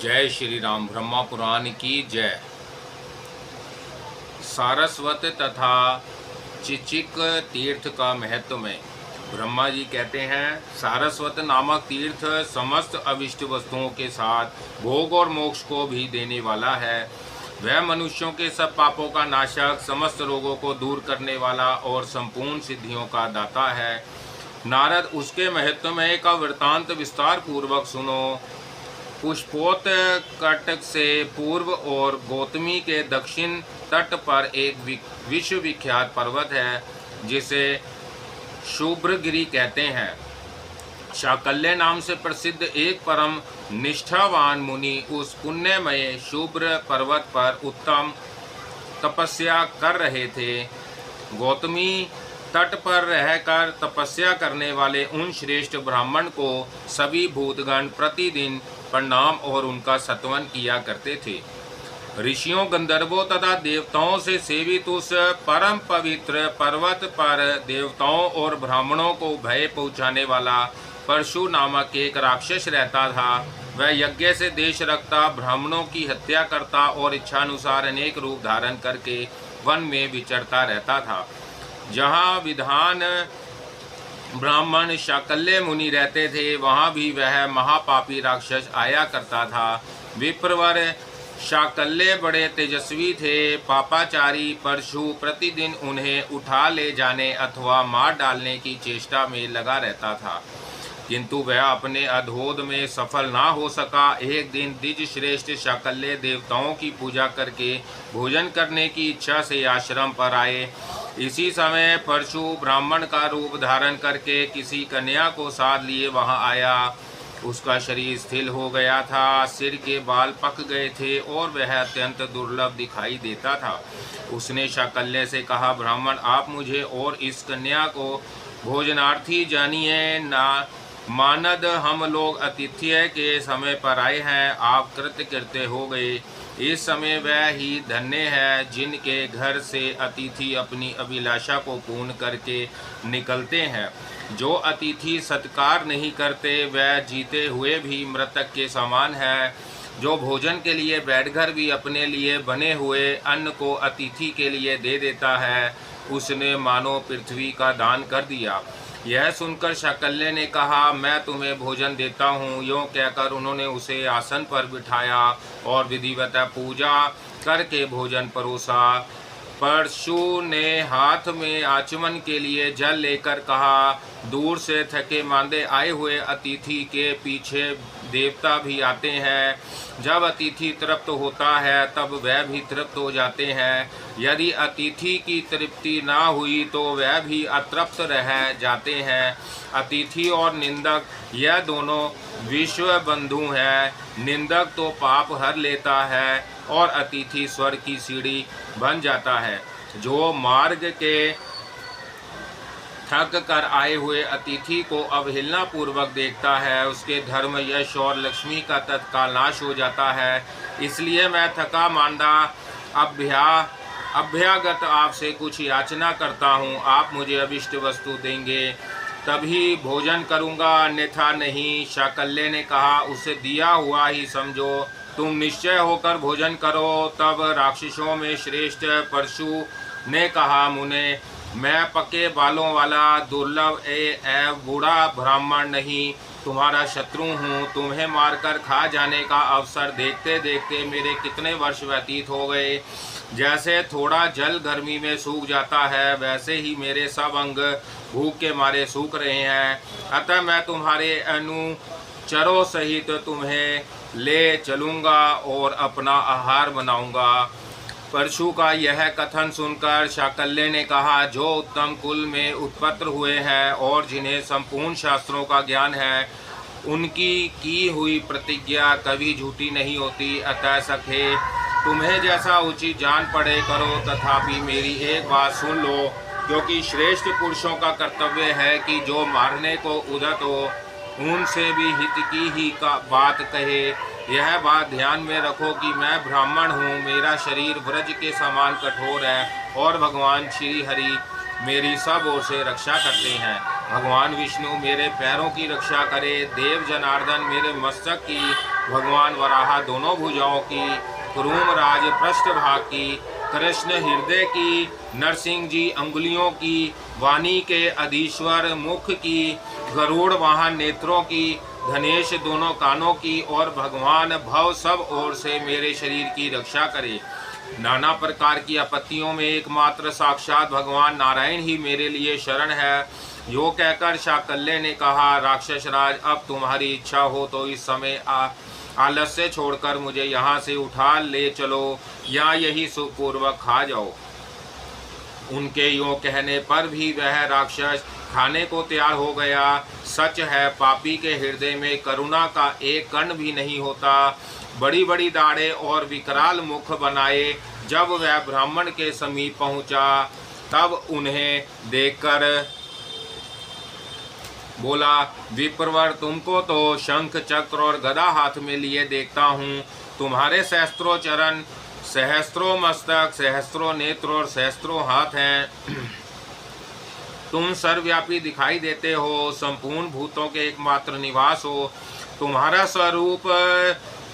जय श्री राम। ब्रह्मा पुराण की जय। सारस्वत तथा चिचिक तीर्थ का महत्व में ब्रह्मा जी कहते हैं, सारस्वत नामक तीर्थ समस्त अविष्ट वस्तुओं के साथ भोग और मोक्ष को भी देने वाला है। वह मनुष्यों के सब पापों का नाशक, समस्त रोगों को दूर करने वाला और संपूर्ण सिद्धियों का दाता है। नारद, उसके महत्व में का वृतांत विस्तार पूर्वक सुनो। पुष्पोत कटक से पूर्व और गौतमी के दक्षिण तट पर एक विश्व विख्यात पर्वत है जिसे शुभ्रगिरि कहते हैं। शाकल्य नाम से प्रसिद्ध एक परम निष्ठावान मुनि उस पुण्यमय शुभ्र पर्वत पर उत्तम तपस्या कर रहे थे। गौतमी तट पर रहकर तपस्या करने वाले उन श्रेष्ठ ब्राह्मण को सभी भूतगण प्रतिदिन प्रणाम और उनका सत्वन किया करते थे। ऋषियों, गंधर्वों तथा देवताओं से सेवित उस परम पवित्र पर्वत पर देवताओं और ब्राह्मणों को भय पहुंचाने वाला परशु नामक एक राक्षस रहता था। वह यज्ञ से देश रखता, ब्राह्मणों की हत्या करता और इच्छानुसार अनेक रूप धारण करके वन में विचरता रहता था। जहाँ विधान ब्राह्मण शाकल्य मुनि रहते थे, वहाँ भी वह महापापी राक्षस आया करता था। विप्रवर शाकल्य बड़े तेजस्वी थे। पापाचारी परशु प्रतिदिन उन्हें उठा ले जाने अथवा मार डालने की चेष्टा में लगा रहता था, किंतु वह अपने अधोध में सफल ना हो सका। एक दिन द्विज श्रेष्ठ शाकल्य देवताओं की पूजा करके भोजन करने की इच्छा से आश्रम पर आए। इसी समय परशु ब्राह्मण का रूप धारण करके किसी कन्या को साथ लिए वहां आया। उसका शरीर स्थिर हो गया था, सिर के बाल पक गए थे और वह अत्यंत दुर्लभ दिखाई देता था। उसने शाकल्य से कहा, ब्राह्मण, आप मुझे और इस कन्या को भोजनार्थी जानिए। ना मानद, हम लोग आतिथ्य के समय पर आए हैं, आप कृतकृत्य हो गए। इस समय वह ही धन्य है जिनके घर से अतिथि अपनी अभिलाषा को पूर्ण करके निकलते हैं। जो अतिथि सत्कार नहीं करते वह जीते हुए भी मृतक के समान है। जो भोजन के लिए बैठकर भी अपने लिए बने हुए अन्न को अतिथि के लिए दे देता है, उसने मानो पृथ्वी का दान कर दिया। यह सुनकर शाकल्य ने कहा, मैं तुम्हें भोजन देता हूँ। यूँ कहकर उन्होंने उसे आसन पर बिठाया और विधिवत पूजा करके भोजन परोसा। परशु ने हाथ में आचमन के लिए जल लेकर कहा, दूर से थके मांदे आए हुए अतिथि के पीछे देवता भी आते हैं। जब अतिथि तृप्त होता है तब वह भी तृप्त हो जाते हैं। यदि अतिथि की तृप्ति ना हुई तो वह भी अतृप्त रह जाते हैं। अतिथि और निंदक यह दोनों विश्व बंधु हैं। निंदक तो पाप हर लेता है और अतिथि स्वर्ग की सीढ़ी बन जाता है। जो मार्ग के थक कर आए हुए अतिथि को अवहेलना पूर्वक देखता है, उसके धर्म, यश और लक्ष्मी का तत्काल नाश हो जाता है। इसलिए मैं थका मांदा अभ्यागत आपसे कुछ याचना करता हूँ। आप मुझे अभिष्ट वस्तु देंगे तभी भोजन करूँगा, अन्यथा नहीं। शाकल्य ने कहा, उसे दिया हुआ ही समझो, तुम निश्चय होकर भोजन करो। तब राक्षसों में श्रेष्ठ परशु ने कहा, मुने, मैं पके बालों वाला दुर्लभ एवं बूढ़ा ब्राह्मण नहीं, तुम्हारा शत्रु हूँ। तुम्हें मारकर खा जाने का अवसर देखते देखते मेरे कितने वर्ष व्यतीत हो गए। जैसे थोड़ा जल गर्मी में सूख जाता है, वैसे ही मेरे सब अंग भूख के मारे सूख रहे हैं। अतः मैं तुम्हारे अनुचरों सहित तुम्हें ले चलूँगा और अपना आहार बनाऊँगा। परशु का यह कथन सुनकर शाकल्य ने कहा, जो उत्तम कुल में उत्पन्न हुए हैं और जिन्हें संपूर्ण शास्त्रों का ज्ञान है, उनकी की हुई प्रतिज्ञा कभी झूठी नहीं होती। अतः सखे, तुम्हें जैसा उचित जान पड़े करो, तथापि मेरी एक बात सुन लो, क्योंकि श्रेष्ठ पुरुषों का कर्तव्य है कि जो मारने को उद्यत हो उनसे भी हित की ही का बात कहे। यह बात ध्यान में रखो कि मैं ब्राह्मण हूँ, मेरा शरीर व्रज के समान कठोर है और भगवान श्री हरि मेरी सब ओर से रक्षा करते हैं। भगवान विष्णु मेरे पैरों की रक्षा करे, देव जनार्दन मेरे मस्तक की, भगवान वराह दोनों भुजाओं की, कुरुमराज पृष्ठभाग की, कृष्ण हृदय की, नरसिंह जी अंगुलियों की, वाणी के अधीश्वर मुख की, गरुड़ वाहन नेत्रों की, धनेश दोनों कानों की, और भगवान भव सब ओर से मेरे शरीर की रक्षा करे। नाना प्रकार की आपत्तियों में एकमात्र साक्षात भगवान नारायण ही मेरे लिए शरण है। यो कहकर शाकल्य ने कहा, राक्षस राज, अब तुम्हारी इच्छा हो तो इस समय आलस्य छोड़कर मुझे यहाँ से उठा ले चलो या यही सुखपूर्वक खा जाओ। उनके यों कहने पर भी वह राक्षस खाने को तैयार हो गया। सच है, पापी के हृदय में करुणा का एक कण भी नहीं होता। बड़ी बड़ी दाढ़ें और विकराल मुख बनाए जब वह ब्राह्मण के समीप पहुंचा, तब उन्हें देखकर बोला, विप्रवर, तुमको तो शंख चक्र और गदा हाथ में लिए देखता हूँ। तुम्हारे सहस्त्रों चरण, सहस्त्रों मस्तक, सहस्त्रों नेत्र और सहस्त्रों हाथ हैं। तुम सर्वव्यापी दिखाई देते हो, संपूर्ण भूतों के एकमात्र निवास हो। तुम्हारा स्वरूप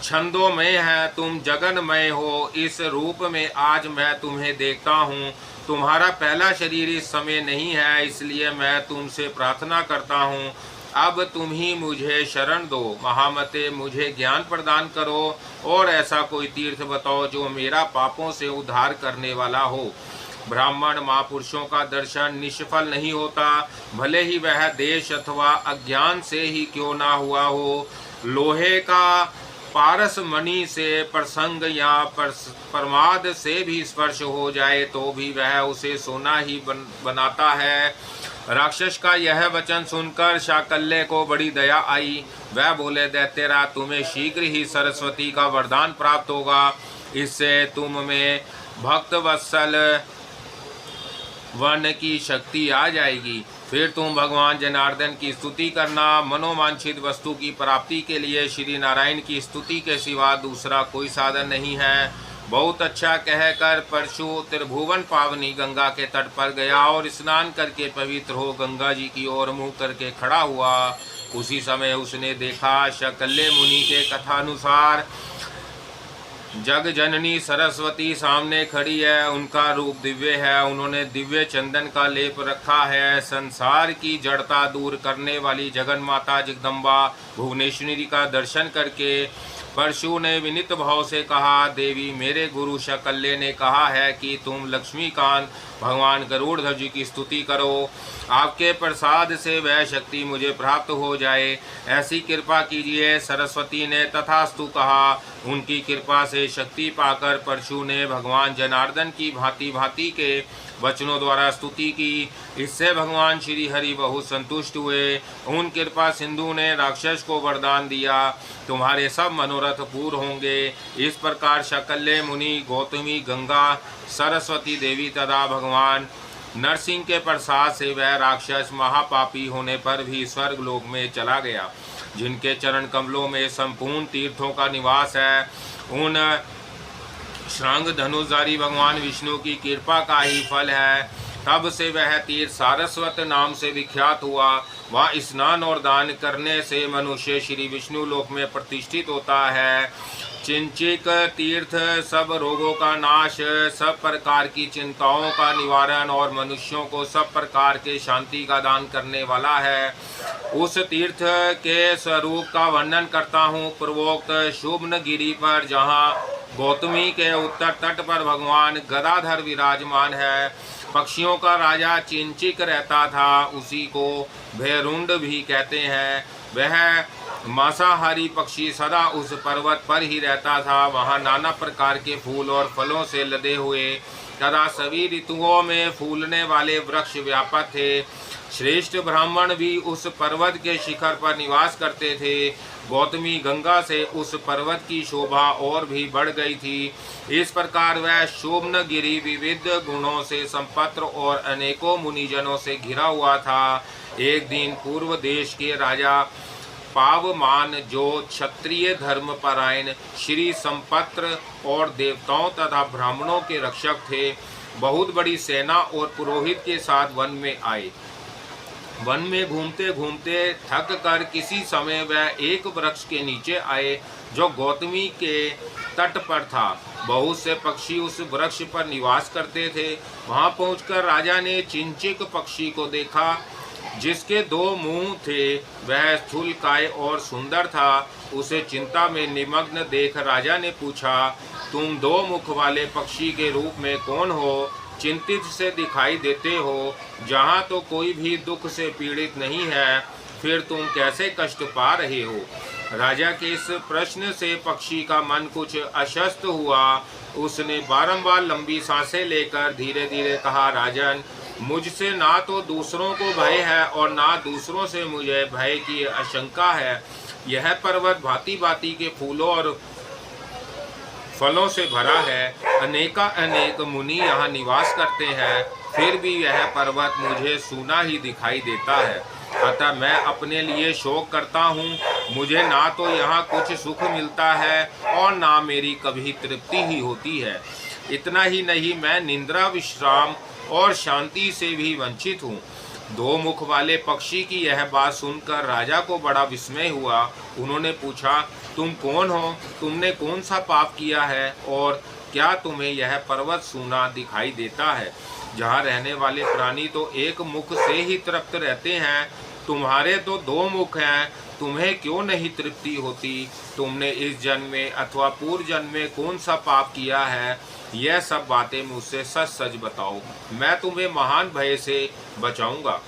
छंदोमय है, तुम जगन्मय हो। इस रूप में आज मैं तुम्हें देखता हूँ। तुम्हारा पहला शरीर इस समय नहीं है, इसलिए मैं तुमसे प्रार्थना करता हूँ, अब तुम ही मुझे शरण दो। महामते, मुझे ज्ञान प्रदान करो और ऐसा कोई तीर्थ बताओ जो मेरा पापों से उद्धार करने वाला हो। ब्राह्मण महापुरुषों का दर्शन निष्फल नहीं होता, भले ही वह देश अथवा अज्ञान से ही क्यों ना हुआ हो। लोहे का पारस मणि से प्रसंग या प्रमाद से भी स्पर्श हो जाए तो भी वह उसे सोना ही बनाता है। राक्षस का यह वचन सुनकर शाकल्य को बड़ी दया आई। वह बोले, दैत्यराज, तुम्हें शीघ्र ही सरस्वती का वरदान प्राप्त होगा। इससे तुम में भक्त वत्सल वन की शक्ति आ जाएगी। फिर तुम भगवान जनार्दन की स्तुति करना। मनोवांछित वस्तु की प्राप्ति के लिए श्री नारायण की स्तुति के सिवा दूसरा कोई साधन नहीं है। बहुत अच्छा कहकर परशु त्रिभुवन पावनी गंगा के तट पर गया और स्नान करके पवित्र हो गंगा जी की ओर मुँह करके खड़ा हुआ। उसी समय उसने देखा, शाकल्य मुनि के कथानुसार जग जननी सरस्वती सामने खड़ी है। उनका रूप दिव्य है, उन्होंने दिव्य चंदन का लेप रखा है। संसार की जड़ता दूर करने वाली जगन माता जगदम्बा भुवनेश्वरी का दर्शन करके परशु ने विनित भाव से कहा, देवी, मेरे गुरु शाकल्य ने कहा है कि तुम लक्ष्मीकांत भगवान गरुड़ध्वज की स्तुति करो। आपके प्रसाद से वह शक्ति मुझे प्राप्त हो जाए, ऐसी कृपा कीजिए। सरस्वती ने तथास्तु कहा। उनकी कृपा से शक्ति पाकर परशु ने भगवान जनार्दन की भांति भांति के वचनों द्वारा स्तुति की। इससे भगवान श्री हरि बहुत संतुष्ट हुए। उन कृपा सिंधु ने राक्षस को वरदान दिया, तुम्हारे सब मनोरथ पूर्ण होंगे। इस प्रकार शाकल्य मुनि, गौतमी गंगा, सरस्वती देवी तथा भगवान नरसिंह के प्रसाद से वह राक्षस महापापी होने पर भी स्वर्ग लोक में चला गया। जिनके चरण कमलों में संपूर्ण तीर्थों का निवास है, उन श्रृंग धनुषधारी भगवान विष्णु की कृपा का ही फल है। तब से वह तीर्थ सारस्वत नाम से विख्यात हुआ। वहाँ स्नान और दान करने से मनुष्य श्री विष्णु लोक में प्रतिष्ठित होता है। चिंचिक तीर्थ सब रोगों का नाश, सब प्रकार की चिंताओं का निवारण और मनुष्यों को सब प्रकार के शांति का दान करने वाला है। उस तीर्थ के स्वरूप का वर्णन करता हूँ। पूर्वोक्त शुभनगिरी पर, जहाँ गौतमी के उत्तर तट पर भगवान गदाधर विराजमान है, पक्षियों का राजा चिंचिक रहता था। उसी को भैरुंड भी कहते हैं। वह मांसाहारी पक्षी सदा उस पर्वत पर ही रहता था। वहाँ नाना प्रकार के फूल और फलों से लदे हुए तथा सभी ऋतुओं में फूलने वाले वृक्ष व्यापक थे। श्रेष्ठ ब्राह्मण भी उस पर्वत के शिखर पर निवास करते थे। गौतमी गंगा से उस पर्वत की शोभा और भी बढ़ गई थी। इस प्रकार वह शोभनगिरी विविध गुणों से संपन्न और अनेकों मुनिजनों से घिरा हुआ था। एक दिन पूर्व देश के राजा पावमान, जो क्षत्रिय धर्मपरायण, श्री संपत्र और देवताओं तथा ब्राह्मणों के रक्षक थे, बहुत बड़ी सेना और पुरोहित के साथ वन में आए। वन में घूमते घूमते थक कर किसी समय वह एक वृक्ष के नीचे आए जो गौतमी के तट पर था। बहुत से पक्षी उस वृक्ष पर निवास करते थे। वहां पहुंचकर राजा ने चिंचिक पक्षी को देखा जिसके दो मुंह थे। वह स्थूलकाय और सुंदर था। उसे चिंता में निमग्न देख राजा ने पूछा, तुम दो मुख वाले पक्षी के रूप में कौन हो? चिंतित से दिखाई देते हो। जहाँ तो कोई भी दुख से पीड़ित नहीं है, फिर तुम कैसे कष्ट पा रहे हो? राजा के इस प्रश्न से पक्षी का मन कुछ अशस्त हुआ। उसने बारंबार लंबी सांसें लेकर धीरे धीरे कहा, राजन, मुझसे ना तो दूसरों को भय है और ना दूसरों से मुझे भय की आशंका है। यह पर्वत भांति भांति के फूलों और फलों से भरा है। अनेक मुनि यहाँ निवास करते हैं, फिर भी यह पर्वत मुझे सूना ही दिखाई देता है। अतः मैं अपने लिए शोक करता हूँ। मुझे ना तो यहाँ कुछ सुख मिलता है और ना मेरी कभी तृप्ति ही होती है। इतना ही नहीं, मैं निद्रा, विश्राम और शांति से भी वंचित हूँ। दो मुख वाले पक्षी की यह बात सुनकर राजा को बड़ा विस्मय हुआ। उन्होंने पूछा, तुम कौन हो? तुमने कौन सा पाप किया है और क्या तुम्हें यह पर्वत सूना दिखाई देता है? जहाँ रहने वाले प्राणी तो एक मुख से ही तृप्त रहते हैं, तुम्हारे तो दो मुख हैं, तुम्हें क्यों नहीं तृप्ति होती? तुमने इस जन्म में अथवा पूर्व जन्म में कौन सा पाप किया है? यह सब बातें मुझसे सच सच बताओ, मैं तुम्हें महान भय से बचाऊंगा।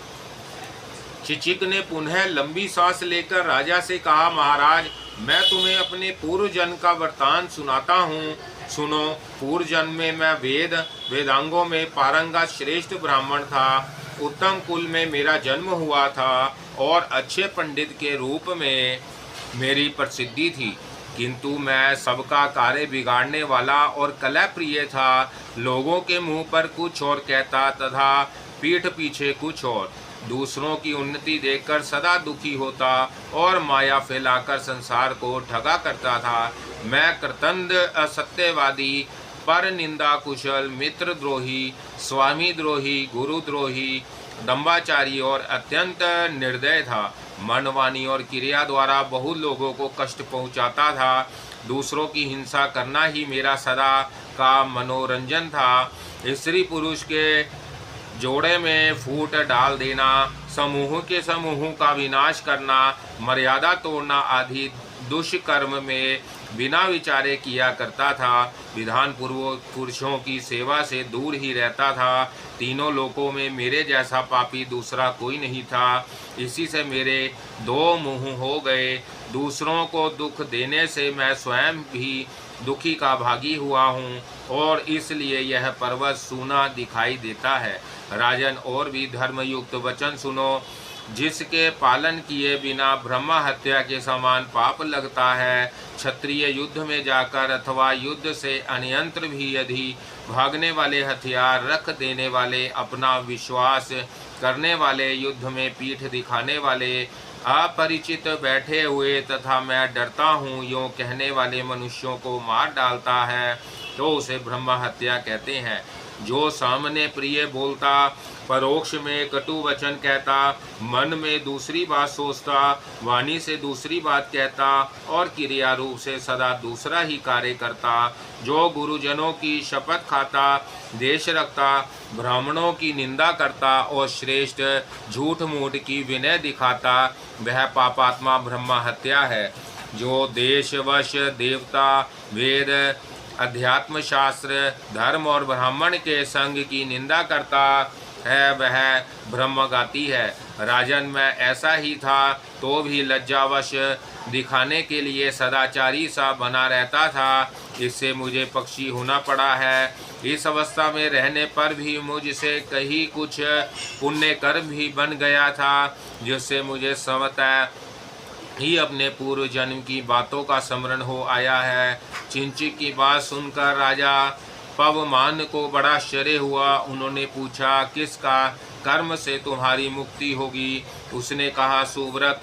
चिचिक ने पुनः लंबी सांस लेकर राजा से कहा, महाराज, मैं तुम्हें अपने पूर्व जन्म का वृतांत सुनाता हूँ। सुनो। पूर्व जन्म में मैं वेदांगों में पारंगत श्रेष्ठ ब्राह्मण था। उत्तम कुल में मेरा जन्म हुआ था और अच्छे पंडित के रूप में मेरी प्रसिद्धि थी, किंतु मैं सबका कार्य बिगाड़ने वाला और कलह प्रिय था। लोगों के मुंह पर कुछ और कहता तथा पीठ पीछे कुछ और। दूसरों की उन्नति देखकर सदा दुखी होता और माया फैलाकर संसार को ठगा करता था। मैं कृतंद, असत्यवादी, पर निंदा कुशल, मित्रद्रोही, स्वामी द्रोही, गुरुद्रोही, दंबाचारी और अत्यंत निर्दय था। मन, वाणी और क्रिया द्वारा बहुत लोगों को कष्ट पहुंचाता था। दूसरों की हिंसा करना ही मेरा सदा का मनोरंजन था। स्त्री पुरुष के जोड़े में फूट डाल देना, समूह के समूह का विनाश करना, मर्यादा तोड़ना आदि दुष्कर्म में बिना विचारे किया करता था। विधान पूर्वक पुरुषों की सेवा से दूर ही रहता था। तीनों लोकों में मेरे जैसा पापी दूसरा कोई नहीं था। इसी से मेरे दो मुंह हो गए। दूसरों को दुख देने से मैं स्वयं भी दुखी का भागी हुआ हूँ और इसलिए यह पर्वत सूना दिखाई देता है। राजन, और भी धर्मयुक्त वचन सुनो। जिसके पालन किए बिना ब्रह्म हत्या के समान पाप लगता है। क्षत्रिय युद्ध में जाकर अथवा युद्ध से अन्यंत्र भी यदि भागने वाले, हथियार रख देने वाले, अपना विश्वास करने वाले, युद्ध में पीठ दिखाने वाले, अपरिचित बैठे हुए तथा मैं डरता हूँ यों कहने वाले मनुष्यों को मार डालता है तो उसे ब्रह्म हत्या कहते हैं। जो सामने प्रिय बोलता, परोक्ष में कटु वचन कहता, मन में दूसरी बात सोचता, वाणी से दूसरी बात कहता और क्रिया रूप से सदा दूसरा ही कार्य करता, जो गुरुजनों की शपथ खाता, देश रखता, ब्राह्मणों की निंदा करता और श्रेष्ठ झूठ मूठ की विनय दिखाता, वह पापात्मा ब्रह्म हत्या है। जो देशवश, देवता, वेद, अध्यात्म शास्त्र, धर्म और ब्राह्मण के संग की निंदा करता है वह ब्रह्मघाती है। राजन, मैं ऐसा ही था तो भी लज्जावश दिखाने के लिए सदाचारी सा बना रहता था। इससे मुझे पक्षी होना पड़ा है। इस अवस्था में रहने पर भी मुझसे कहीं कुछ पुण्य कर्म भी बन गया था, जिससे मुझे स्वतः ही अपने पूर्व जन्म की बातों का स्मरण हो आया है। चिंचिक की बात सुनकर राजा पवमान को बड़ा आश्चर्य हुआ। उन्होंने पूछा, किसका कर्म से तुम्हारी मुक्ति होगी। उसने कहा, सुव्रत,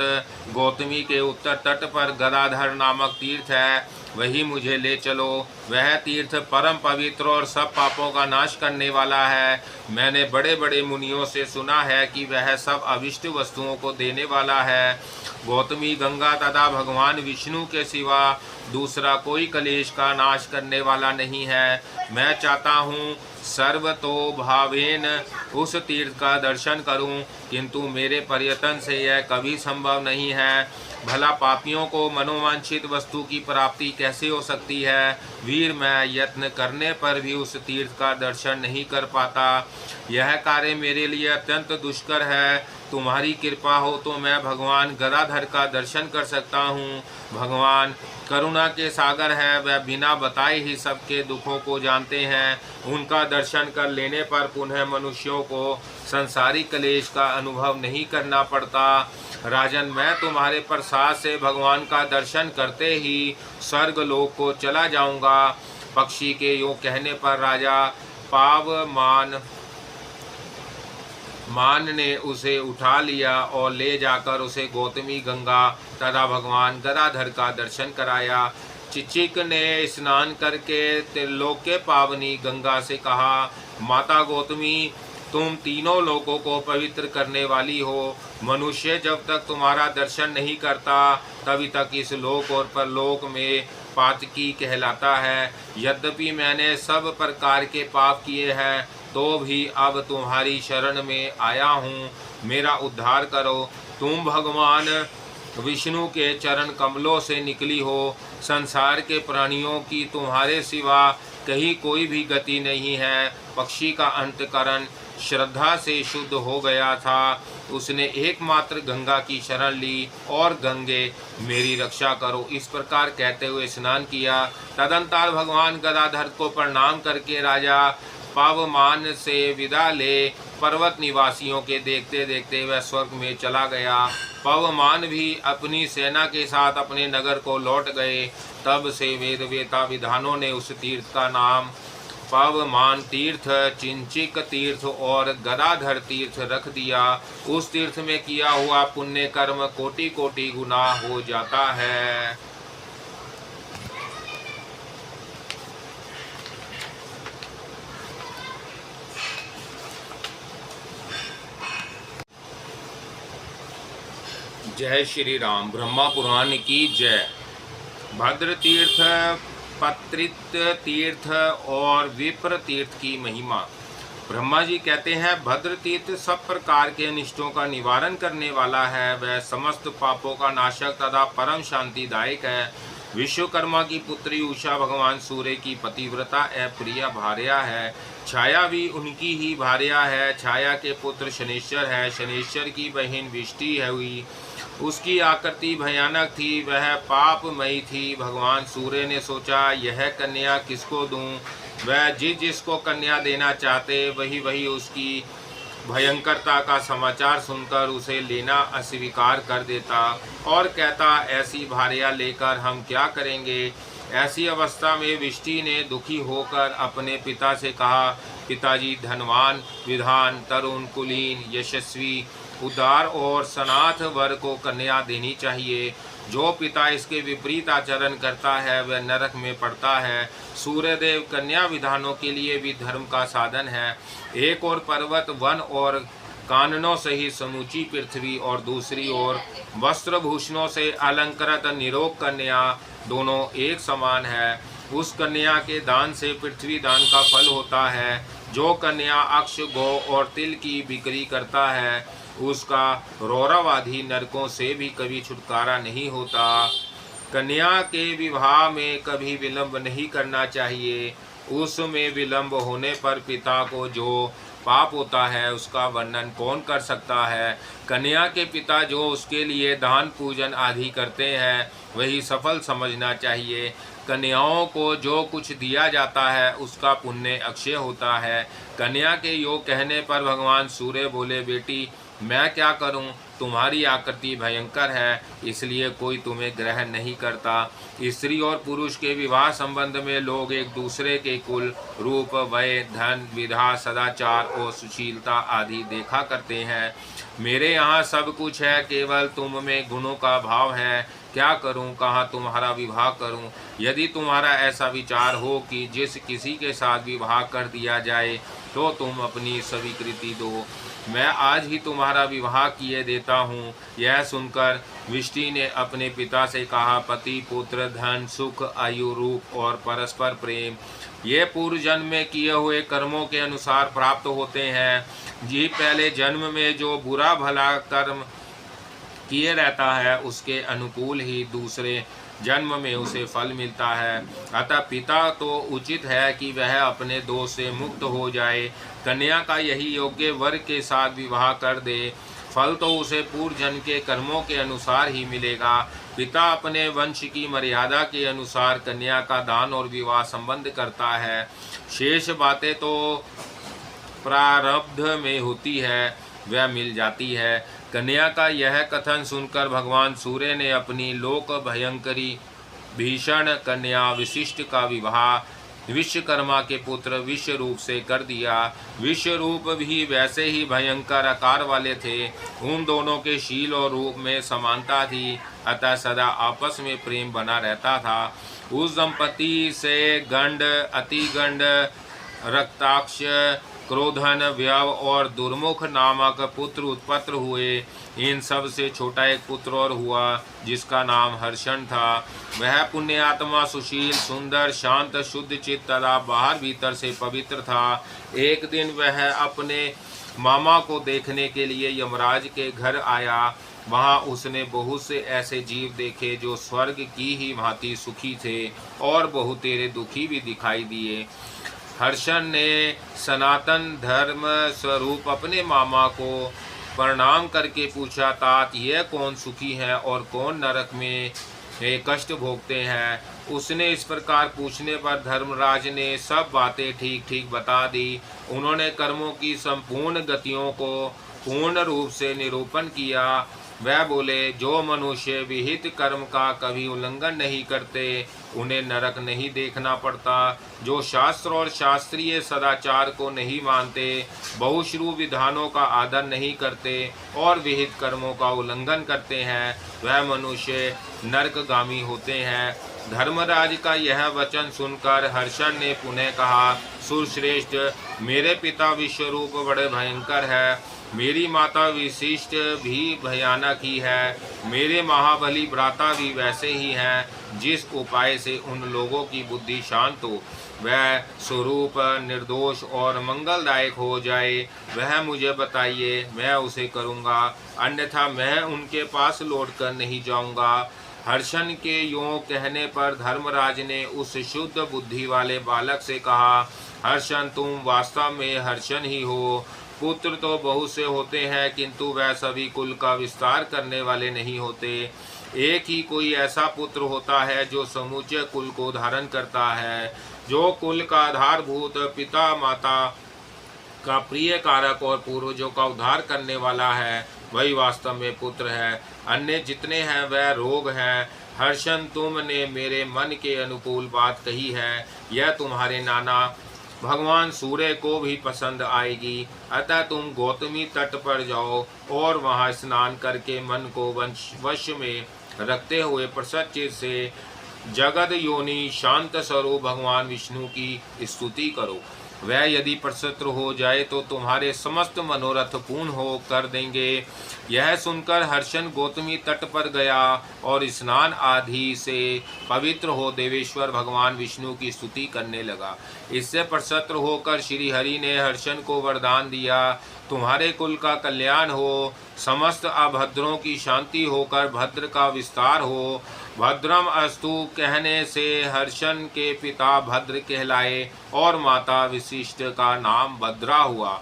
गौतमी के उत्तर तट पर गदाधर नामक तीर्थ है, वही मुझे ले चलो। वह तीर्थ परम पवित्र और सब पापों का नाश करने वाला है। मैंने बड़े बड़े मुनियों से सुना है कि वह सब अविष्ट वस्तुओं को देने वाला है। गौतमी गंगा तथा भगवान विष्णु के सिवा दूसरा कोई कलेश का नाश करने वाला नहीं है। मैं चाहता हूँ सर्वतो भावेन उस तीर्थ का दर्शन करूं, किंतु मेरे प्रयत्न से यह कभी संभव नहीं है। भला पापियों को मनोवांछित वस्तु की प्राप्ति कैसे हो सकती है? वीर, मैं यत्न करने पर भी उस तीर्थ का दर्शन नहीं कर पाता। यह कार्य मेरे लिए अत्यंत दुष्कर है। तुम्हारी कृपा हो तो मैं भगवान गदाधर का दर्शन कर सकता हूँ। भगवान करुणा के सागर है, वह बिना बताए ही सबके दुखों को जानते हैं। उनका दर्शन कर लेने पर पुनः मनुष्यों को संसारिक क्लेश का अनुभव नहीं करना पड़ता। राजन, मैं तुम्हारे प्रसाद से भगवान का दर्शन करते ही स्वर्ग लोक को चला जाऊंगा। पक्षी के योग कहने पर राजा पावमान ने उसे उठा लिया और ले जाकर उसे गौतमी गंगा तथा भगवान गदाधर का दर्शन कराया। चिचिक ने स्नान करके त्रिलोक पावनी गंगा से कहा, माता गौतमी, तुम तीनों लोकों को पवित्र करने वाली हो। मनुष्य जब तक तुम्हारा दर्शन नहीं करता तभी तक इस लोक और परलोक में पातकी कहलाता है। यद्यपि मैंने सब प्रकार के पाप किए हैं तो भी अब तुम्हारी शरण में आया हूँ, मेरा उद्धार करो। तुम भगवान विष्णु के चरण कमलों से निकली हो। संसार के प्राणियों की तुम्हारे सिवा कहीं कोई भी गति नहीं है। पक्षी का अंतकरण श्रद्धा से शुद्ध हो गया था। उसने एकमात्र गंगा की शरण ली और गंगे मेरी रक्षा करो, इस प्रकार कहते हुए स्नान किया। तदंतर भगवान गदाधर को प्रणाम करके राजा पावमान से विदा ले पर्वत निवासियों के देखते देखते वह स्वर्ग में चला गया। पवमान भी अपनी सेना के साथ अपने नगर को लौट गए। तब से वेद वेता विधानों ने उस तीर्थ का नाम पावमान तीर्थ, चिंचिक तीर्थ और गदाधर तीर्थ रख दिया। उस तीर्थ में किया हुआ पुण्य कर्म कोटि कोटि गुना हो जाता है। जय श्री राम। ब्रह्मा पुराण की जय। भद्र तीर्थ, पत्रित तीर्थ और विप्र तीर्थ की महिमा। ब्रह्मा जी कहते हैं, भद्र तीर्थ सब प्रकार के अनिष्टों का निवारण करने वाला है। वह समस्त पापों का नाशक तथा परम शांतिदायक है। विश्वकर्मा की पुत्री उषा भगवान सूर्य की पतिव्रता प्रिया भार्या है। छाया भी उनकी ही भार्या है। छाया के पुत्र शनेश्वर है। शनेश्वर की बहन विष्टि है हुई। उसकी आकृति भयानक थी, वह पापमयी थी। भगवान सूर्य ने सोचा, यह कन्या किसको दूं? वह जिसको कन्या देना चाहते वही उसकी भयंकरता का समाचार सुनकर उसे लेना अस्वीकार कर देता और कहता, ऐसी भार्या लेकर हम क्या करेंगे। ऐसी अवस्था में विष्टि ने दुखी होकर अपने पिता से कहा, पिताजी, धनवान, विधान, तरुण, कुलीन, यशस्वी, उदार और सनाथ वर को कन्या देनी चाहिए। जो पिता इसके विपरीत आचरण करता है वह नरक में पड़ता है। सूर्यदेव कन्या विधानों के लिए भी धर्म का साधन है। एक और पर्वत, वन और काननों सहित समूची पृथ्वी और दूसरी ओर वस्त्रभूषणों से अलंकृत निरोग कन्या, दोनों एक समान है। उस कन्या के दान से पृथ्वी दान का फल होता है। जो कन्या अक्ष, गौ और तिल की बिक्री करता है उसका रौरवादी नरकों से भी कभी छुटकारा नहीं होता। कन्या के विवाह में कभी विलंब नहीं करना चाहिए। उसमें विलंब होने पर पिता को जो पाप होता है उसका वर्णन कौन कर सकता है। कन्या के पिता जो उसके लिए दान पूजन आदि करते हैं वही सफल समझना चाहिए। कन्याओं को जो कुछ दिया जाता है उसका पुण्य अक्षय होता है। कन्या के योग कहने पर भगवान सूर्य बोले, बेटी, मैं क्या करूं? तुम्हारी आकृति भयंकर है, इसलिए कोई तुम्हें ग्रहण नहीं करता। स्त्री और पुरुष के विवाह संबंध में लोग एक दूसरे के कुल, रूप, वय, धन, विधा, सदाचार और सुशीलता आदि देखा करते हैं। मेरे यहाँ सब कुछ है, केवल तुम में गुणों का भाव है। क्या करूं, कहाँ तुम्हारा विवाह करूं? यदि तुम्हारा ऐसा विचार हो कि जिस किसी के साथ विवाह कर दिया जाए तो तुम अपनी स्वीकृति दो, मैं आज ही तुम्हारा विवाह किए देता हूँ। यह सुनकर विष्टि ने अपने पिता से कहा, पति, पुत्र, धन, सुख, आयु, रूप और परस्पर प्रेम ये पूर्व जन्म में किए हुए कर्मों के अनुसार प्राप्त होते हैं। जी पहले जन्म में जो बुरा भला कर्म किए रहता है उसके अनुकूल ही दूसरे जन्म में उसे फल मिलता है। अतः पिता तो उचित है कि वह अपने दोष से मुक्त हो जाए, कन्या का यही योग्य वर के साथ विवाह कर दे, फल तो उसे पूर्व जन्म के कर्मों के अनुसार ही मिलेगा। पिता अपने वंश की मर्यादा के अनुसार कन्या का दान और विवाह संबंध करता है, शेष बातें तो प्रारब्ध में होती है, वह मिल जाती है। कन्या का यह कथन सुनकर भगवान सूर्य ने अपनी लोक भयंकरी भीषण कन्या विशिष्ट का विवाह विश्वकर्मा के पुत्र विश्वरूप से कर दिया। विश्वरूप भी वैसे ही भयंकर आकार वाले थे। उन दोनों के शील और रूप में समानता थी, अतः सदा आपस में प्रेम बना रहता था। उस दंपति से गंड, अतिगंड, रक्ताक्ष, क्रोधन, व्यव और दुर्मुख नामक पुत्र उत्पन्न हुए। इन सब से छोटा एक पुत्र और हुआ जिसका नाम हर्षण था। वह पुण्यात्मा, सुशील, सुंदर, शांत, शुद्ध चित्त तथा बाहर भीतर से पवित्र था। एक दिन वह अपने मामा को देखने के लिए यमराज के घर आया। वहाँ उसने बहुत से ऐसे जीव देखे जो स्वर्ग की ही भांति सुखी थे और बहुतेरे दुखी भी दिखाई दिए। हर्षण ने सनातन धर्म स्वरूप अपने मामा को प्रणाम करके पूछा, तात यह कौन सुखी है और कौन नरक में कष्ट भोगते हैं? उसने इस प्रकार पूछने पर धर्मराज ने सब बातें ठीक ठीक बता दी। उन्होंने कर्मों की संपूर्ण गतियों को पूर्ण रूप से निरूपण किया। वह बोले, जो मनुष्य विहित कर्म का कभी उल्लंघन नहीं करते उन्हें नरक नहीं देखना पड़ता। जो शास्त्र और शास्त्रीय सदाचार को नहीं मानते, बहुश्रू विधानों का आदर नहीं करते और विहित कर्मों का उल्लंघन करते हैं, वह मनुष्य नरकगामी होते हैं। धर्मराज का यह वचन सुनकर हर्षण ने पुनः कहा, सुरश्रेष्ठ, मेरे पिता विश्वरूप बड़े भयंकर है, मेरी माता विशिष्ट भी भयानक ही है, मेरे महाबली भ्राता भी वैसे ही हैं। जिस उपाय से उन लोगों की बुद्धि शांत हो, वह स्वरूप निर्दोष और मंगलदायक हो जाए, वह मुझे बताइए, मैं उसे करूँगा, अन्यथा मैं उनके पास लौटकर नहीं जाऊँगा। हर्षण के यों कहने पर धर्मराज ने उस शुद्ध बुद्धि वाले बालक से कहा, हर्षण, तुम वास्तव में हर्षण ही हो। पुत्र तो बहुत से होते हैं किंतु वह सभी कुल का विस्तार करने वाले नहीं होते। एक ही कोई ऐसा पुत्र होता है जो समूचे कुल को धारण करता है। जो कुल का आधारभूत पिता माता का प्रिय कारक और पूर्वजों का उद्धार करने वाला है, वही वास्तव में पुत्र है। अन्य जितने हैं वह रोग हैं। हर्षण, तुमने मेरे मन के अनुकूल बात कही है, यह तुम्हारे नाना भगवान सूर्य को भी पसंद आएगी। अतः तुम गौतमी तट पर जाओ और वहां स्नान करके मन को वश में रखते हुए प्रसन्नचित्त से जगद योनि शांत स्वरूप भगवान विष्णु की स्तुति करो। वह यदि प्रसन्न हो जाए तो तुम्हारे समस्त मनोरथ पूर्ण हो कर देंगे। यह सुनकर हर्षण गौतमी तट पर गया और स्नान आदि से पवित्र हो देवेश्वर भगवान विष्णु की स्तुति करने लगा। इससे प्रसन्न होकर श्री हरि ने हर्षण को वरदान दिया, तुम्हारे कुल का कल्याण हो, समस्त अभद्रों की शांति होकर भद्र का विस्तार हो। भद्रम अस्तु कहने से हर्षण के पिता भद्र कहलाए और माता विशिष्ट का नाम भद्रा हुआ।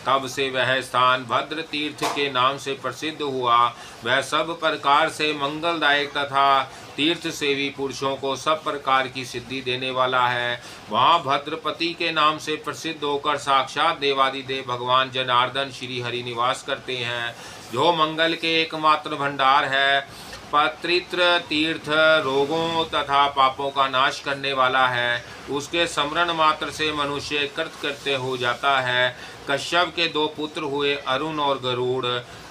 तब से वह स्थान भद्र तीर्थ के नाम से प्रसिद्ध हुआ। वह सब प्रकार से मंगलदायक तथा तीर्थ सेवी पुरुषों को सब प्रकार की सिद्धि देने वाला है। वहाँ भद्रपति के नाम से प्रसिद्ध होकर साक्षात देवादिदेव भगवान जनार्दन श्री हरि निवास करते हैं, जो मंगल के एकमात्र भंडार है। पवित्र तीर्थ रोगों तथा पापों का नाश करने वाला है। उसके स्मरण मात्र से मनुष्य कृतकृत्य हो जाता है। कश्यप के 2 पुत्र हुए, अरुण और गरुड़।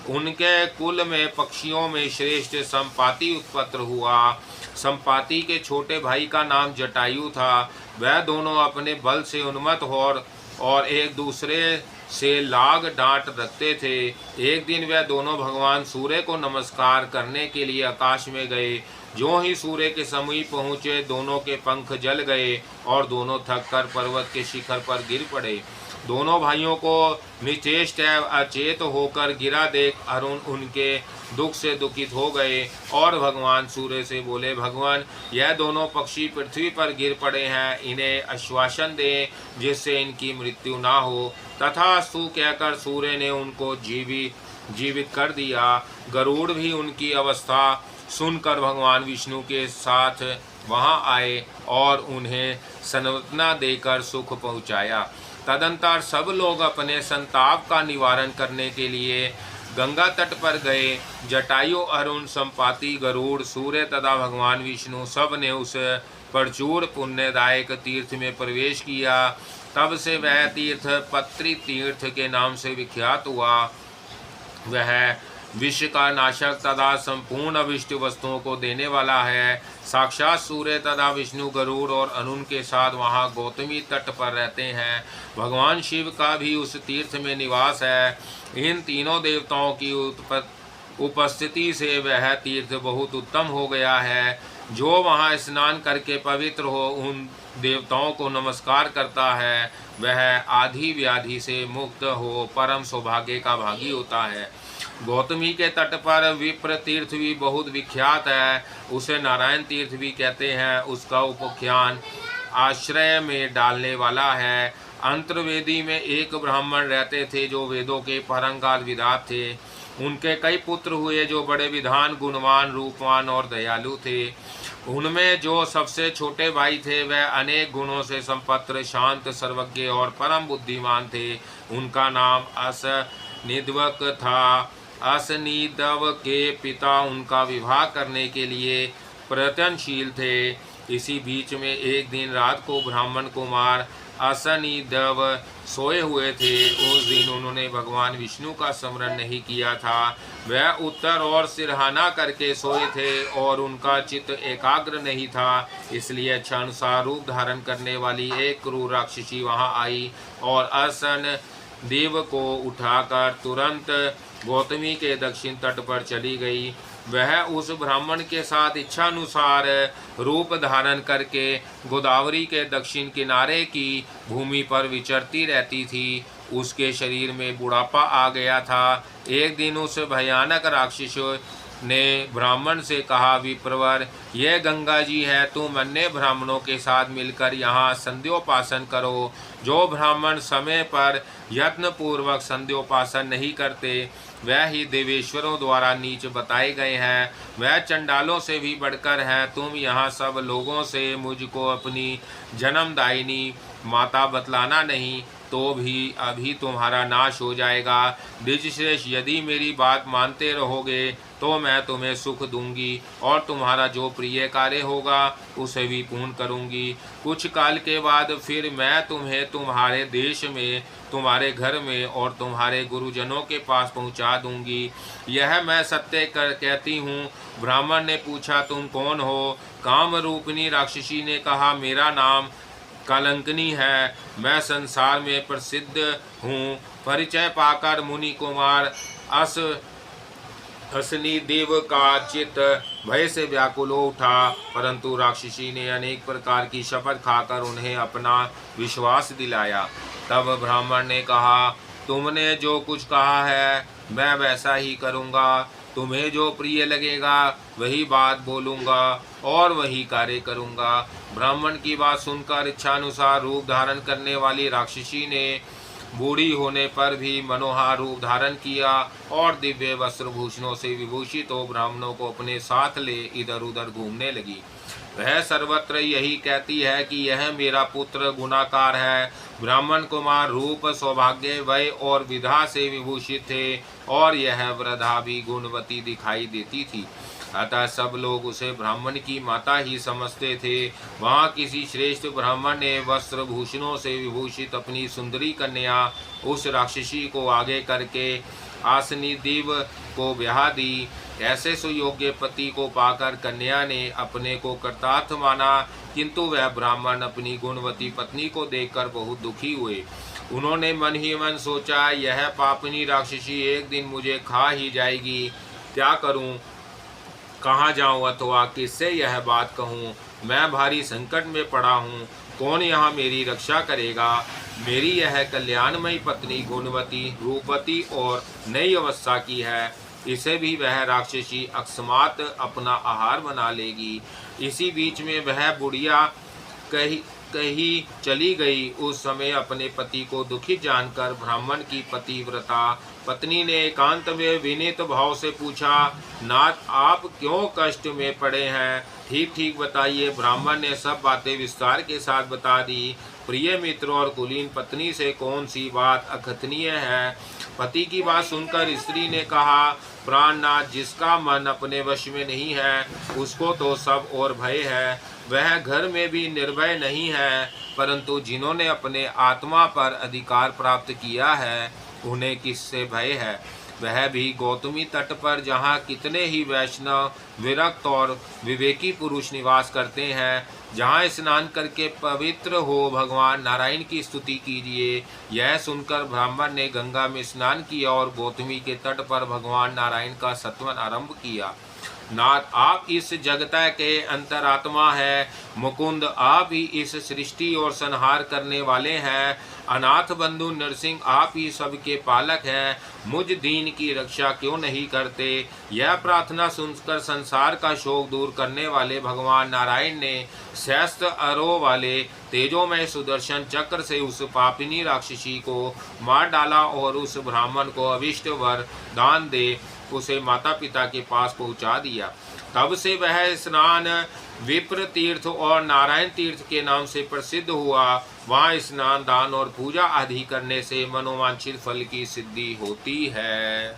उनके कुल में पक्षियों में श्रेष्ठ संपाति उत्पन्न हुआ। संपाति के छोटे भाई का नाम जटायु था। वह दोनों अपने बल से उन्मत्त और एक दूसरे से लाग डांट रखते थे। एक दिन वह दोनों भगवान सूर्य को नमस्कार करने के लिए आकाश में गए। जो ही सूर्य के समीप पहुँचे, दोनों के पंख जल गए और दोनों थककर पर्वत के शिखर पर गिर पड़े। दोनों भाइयों को निचेष्ट अचेत होकर गिरा देख अरुण उनके दुख से दुखित हो गए और भगवान सूर्य से बोले, भगवान, यह दोनों पक्षी पृथ्वी पर गिर पड़े हैं, इन्हें आश्वासन दें जिससे इनकी मृत्यु ना हो। तथास्तु कहकर सूर्य ने उनको जीवित कर दिया। गरुड़ भी उनकी अवस्था सुनकर भगवान विष्णु के साथ वहां आए और उन्हें संत्वना देकर सुख पहुंचाया। तदंतर सब लोग अपने संताप का निवारण करने के लिए गंगा तट पर गए। जटायु, अरुण, संपाति, गरुड़, सूर्य तथा भगवान विष्णु सब ने उस प्रचुर पुण्यदायक तीर्थ में प्रवेश किया। तब से वह तीर्थ पत्री तीर्थ के नाम से विख्यात हुआ। वह विश्व का नाशक तथा संपूर्ण अविष्ट वस्तुओं को देने वाला है। साक्षात सूर्य तथा विष्णु गरुड़ और अरुण के साथ वहाँ गौतमी तट पर रहते हैं। भगवान शिव का भी उस तीर्थ में निवास है। इन तीनों देवताओं की उपस्थिति से वह तीर्थ बहुत उत्तम हो गया है। जो वहाँ स्नान करके पवित्र हो, उन देवताओं को नमस्कार करता है, वह आदि व्याधि से मुक्त हो परम सौभाग्य का भागी होता है। गौतमी के तट पर विप्र तीर्थ भी बहुत विख्यात है। उसे नारायण तीर्थ भी कहते हैं। उसका उपाख्यान आश्रय में डालने वाला है। अंतर्वेदी में एक ब्राह्मण रहते थे जो वेदों के पारंगत विद्वान थे। उनके कई पुत्र हुए जो बड़े विद्वान, गुणवान, रूपवान और दयालु थे। उनमें जो सबसे छोटे भाई थे वह अनेक गुणों से संपन्न, शांत, सर्वज्ञ और परम बुद्धिमान थे। उनका नाम असनिधवक था। असनिधव के पिता उनका विवाह करने के लिए प्रयत्नशील थे। इसी बीच में एक दिन रात को ब्राह्मण कुमार असनिधव सोए हुए थे। उस दिन उन्होंने भगवान विष्णु का स्मरण नहीं किया था। वह उत्तर और सिरहाना करके सोए थे और उनका चित्त एकाग्र नहीं था। इसलिए क्षणसार रूप धारण करने वाली एक क्रूर राक्षसी वहां आई और असन देव को उठाकर तुरंत गौतमी के दक्षिण तट पर चली गई। वह उस ब्राह्मण के साथ इच्छानुसार रूप धारण करके गोदावरी के दक्षिण किनारे की भूमि पर विचरती रहती थी। उसके शरीर में बुढ़ापा आ गया था। एक दिन उस भयानक राक्षस ने ब्राह्मण से कहा, विप्रवर, यह गंगा जी है, तुम अन्य ब्राह्मणों के साथ मिलकर यहाँ संध्योपासन करो। जो ब्राह्मण समय पर यत्नपूर्वक संध्योपासन नहीं करते वह ही देवेश्वरों द्वारा नीच बताए गए हैं। वह चंडालों से भी बढ़कर है। तुम यहाँ सब लोगों से मुझको अपनी जन्मदायिनी माता बतलाना नहीं, तो भी अभी तुम्हारा नाश हो जाएगा। द्विजश्रेष्ठ, यदि मेरी बात मानते रहोगे तो मैं तुम्हें सुख दूंगी और तुम्हारा जो प्रिय कार्य होगा उसे भी पूर्ण करूंगी। कुछ काल के बाद फिर मैं तुम्हें तुम्हारे देश में, तुम्हारे घर में और तुम्हारे गुरुजनों के पास पहुंचा दूंगी। यह मैं सत्य कहती हूँ। ब्राह्मण ने पूछा, तुम कौन हो? काम रूपिणी राक्षसी ने कहा, मेरा नाम कलंकनी है, मैं संसार में प्रसिद्ध हूँ। परिचय पाकर मुनि कुमार असनी देव का चित्त भय से व्याकुल हो उठा, परंतु राक्षसी ने अनेक प्रकार की शपथ खाकर उन्हें अपना विश्वास दिलाया। तब ब्राह्मण ने कहा, तुमने जो कुछ कहा है मैं वैसा ही करूँगा। तुम्हें जो प्रिय लगेगा वही बात बोलूँगा और वही कार्य करूँगा। ब्राह्मण की बात सुनकर इच्छानुसार रूप धारण करने वाली राक्षसी ने बूढ़ी होने पर भी मनोहर रूप धारण किया और दिव्य वस्त्र भूषणों से विभूषित हो ब्राह्मणों को अपने साथ ले इधर उधर घूमने लगी। वह सर्वत्र यही कहती है कि यह मेरा पुत्र गुणाकार है। ब्राह्मण कुमार रूप सौभाग्य वय और विधा से विभूषित थे और यह वृद्धा भी गुणवती दिखाई देती थी, अतः सब लोग उसे ब्राह्मण की माता ही समझते थे। वहाँ किसी श्रेष्ठ ब्राह्मण ने वस्त्र भूषणों से विभूषित अपनी सुंदरी कन्या उस राक्षसी को आगे करके आसनी देव को ब्याह दी। ऐसे सुयोग्य पति को पाकर कन्या ने अपने को कृतार्थ माना, किंतु वह ब्राह्मण अपनी गुणवती पत्नी को देखकर बहुत दुखी हुए। उन्होंने मन ही मन सोचा, यह पापनी राक्षसी एक दिन मुझे खा ही जाएगी, क्या करूं, कहाँ जाऊं अथवा किससे यह बात कहूं। मैं भारी संकट में पड़ा हूं, कौन यहाँ मेरी रक्षा करेगा। मेरी यह कल्याणमयी पत्नी गुणवती रूपवती और नई अवस्था की है, इसे भी वह राक्षसी अकस्मात अपना आहार बना लेगी। इसी बीच में वह बुढ़िया कहीं चली गई। उस समय अपने पति को दुखी जानकर ब्राह्मण की पतिव्रता पत्नी ने एकांत में विनीत भाव से पूछा, नाथ, आप क्यों कष्ट में पड़े हैं, ठीक ठीक बताइए। ब्राह्मण ने सब बातें विस्तार के साथ बता दी। प्रिय मित्र और कुलीन पत्नी से कौन सी बात अकथनीय है। पति की बात सुनकर स्त्री ने कहा, प्राणनाथ, जिसका मन अपने वश में नहीं है उसको तो सब और भय है। वह घर में भी निर्भय नहीं है, परंतु जिन्होंने अपने आत्मा पर अधिकार प्राप्त किया है उन्हें किससे भय है। वह भी गौतमी तट पर, जहाँ कितने ही वैष्णव विरक्त और विवेकी पुरुष निवास करते हैं, जहाँ स्नान करके पवित्र हो भगवान नारायण की स्तुति कीजिए। यह सुनकर ब्राह्मण ने गंगा में स्नान किया और गौतमी के तट पर भगवान नारायण का सत्वन आरंभ किया। नाथ, आप इस जगत के अंतरात्मा है। मुकुंद, आप ही इस सृष्टि और संहार करने वाले हैं। अनाथ बंधु नरसिंह, आप ही सबके पालक हैं। मुझ दीन की रक्षा क्यों नहीं करते। यह प्रार्थना सुनकर संसार का शोक दूर करने वाले भगवान नारायण ने सहस्त्र अरों वाले तेजोमय सुदर्शन चक्र से उस पापिनी राक्षसी को मार डाला और उस ब्राह्मण को अभिष्ट वर दान दे उसे माता पिता के पास पहुंचा दिया। तब से वह स्नान विप्र तीर्थ और नारायण तीर्थ के नाम से प्रसिद्ध हुआ। वहाँ स्नान, दान और पूजा आदि करने से मनोवांछित फल की सिद्धि होती है।